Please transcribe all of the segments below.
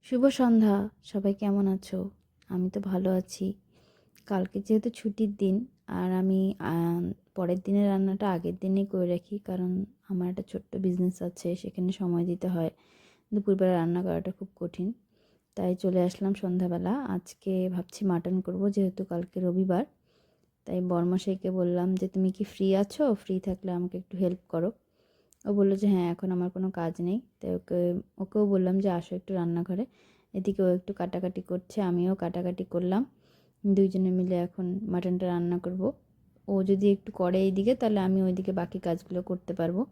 শুভ সন্ধ্যা। সবাই কেমন আছো? আমি তো ভালো আছি। কালকে যেহেতু ছুটির দিন, আর আমি পরের দিনের রান্নাটা আগের দিনেই করে রাখি, কারণ আমার একটা ছোট্ট বিজনেস আছে, সেখানে সময় দিতে হয়। দুপুরবেলা রান্না করাটা খুব কঠিন। তাই চলে আসলাম সন্ধ্যাবেলা। আজকে ভাবছি মাটন করব, যেহেতু কালকে রবিবার। তাই বরমশাইকে বললাম যে, তুমি কি ফ্রি আছো? ফ্রি থাকলে আমাকে একটু হেল্প করো। ও বললো যে হ্যাঁ, এখন আমার কোনো কাজ নেই। তাই ওকেও বললাম যে আসো একটু রান্নাঘরে। এদিকে ও একটু কাটাকাটি করছে, আমিও কাটাকাটি করলাম। দুইজনে মিলে এখন মাটনটা রান্না করব। ও যদি একটু করে এইদিকে, তাহলে আমি ওইদিকে বাকি কাজগুলো করতে পারবো।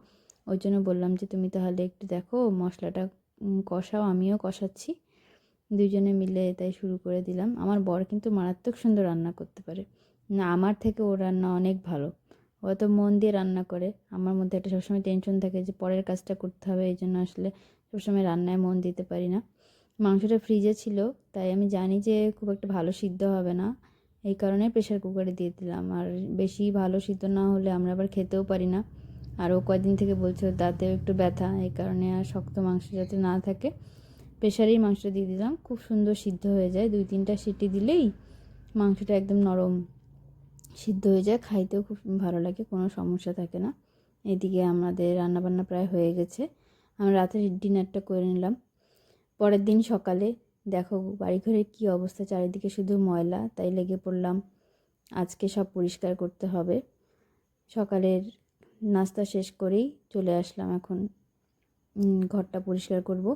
ওই জন্য বললাম যে তুমি তাহলে একটু দেখো, মশলাটা কষাও, আমিও কষাচ্ছি। দুইজনে মিলে তাই শুরু করে দিলাম। আমার বর কিন্তু মারাত্মক সুন্দর রান্না করতে পারে। না, আমার থেকে ওর রান্না অনেক ভালো। ও তো মন দিয়ে রান্না করে। আমার মধ্যে একটা সবসময় টেনশন থাকে যে পরের কাজটা করতে হবে, এই জন্য আসলে সবসময় রান্নায় মন দিতে পারি না। মাংসটা ফ্রিজে ছিল, তাই আমি জানি যে খুব একটা ভালো সিদ্ধ হবে না, এই কারণে প্রেশার কুকারে দিয়ে দিলাম। আর বেশি ভালো সিদ্ধ না হলে আমরা আবার খেতেও পারি না। আর ও কয়দিন থেকে বলছে ওর দাঁতেও একটু ব্যথা, এই কারণে আর শক্ত মাংস যাতে না থাকে প্রেশারেই মাংসটা দিয়ে দিলাম। খুব সুন্দর সিদ্ধ হয়ে যায়, 2-3টা সিটি দিলেই মাংসটা একদম নরম সিদ্ধ হয়ে যায়, খাইতেও খুব ভালো লাগে, কোনো সমস্যা থাকে না। এদিকে আমাদের রান্নাবান্না প্রায় হয়ে গেছে। আমরা রাতের ডিনারটা করে নিলাম। পরের দিন সকালে দেখো বাড়িঘরের কী অবস্থা, চারিদিকে শুধু ময়লা, তাই লেগে পড়লাম আজকে সব পরিষ্কার করতে হবে। সকালের নাস্তা শেষ করেই চলে আসলাম এখন ঘরটা পরিষ্কার করব।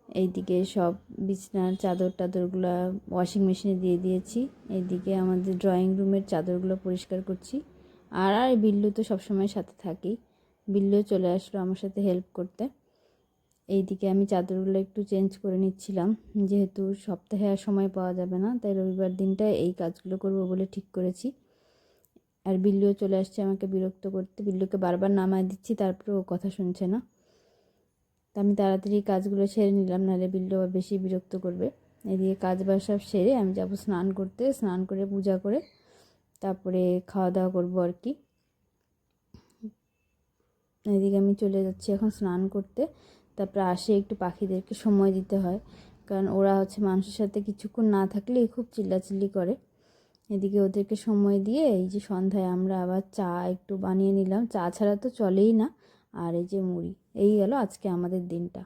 এইদিকে সব বিছনার চাদর টাদরগুলো ওয়াশিং মেশিনে দিয়ে দিয়েছি। এইদিকে আমাদের ড্রয়িং রুমের চাদরগুলো পরিষ্কার করছি। আর বিল্লু তো সবসময় সাথে থাকেই। বিল্লু চলে আসলো আমার সাথে হেল্প করতে। এইদিকে আমি চাদরগুলো একটু চেঞ্জ করে নিচ্ছিলাম, যেহেতু সপ্তাহে আর সময় পাওয়া যাবে না, তাই রবিবার দিনটা এই কাজগুলো করব বলে ঠিক করেছি। আর বিল্লুও চলে আসছে আমাকে বিরক্ত করতে। বিল্লুকে বারবার নামায় দিচ্ছি, তারপরে ও কথা শুনছে না। তা আমি তাড়াতাড়ি কাজগুলো সেরে নিলাম, নাহলে বিল্লু আবার বেশি বিরক্ত করবে। এদিকে কাজ বাজ সব সেরে আমি যাব স্নান করতে। স্নান করে পূজা করে তারপরে খাওয়া দাওয়া করবো আর কি। এদিকে আমি চলে যাচ্ছি এখন স্নান করতে। তারপরে আসে একটু পাখিদেরকে সময় দিতে হয়, কারণ ওরা মানুষের সাথে কিছুক্ষণ না থাকলে খুব চিল্লাচিল্লি করে। এদিকে ওদেরকে সময় দিয়ে এই যে সন্ধ্যায় আমরা আবার চা একটু বানিয়ে নিলাম। চা ছাড়া তো চলেই না। আর এই যে মুড়ি, এই গেল আজকে আমাদের দিনটা।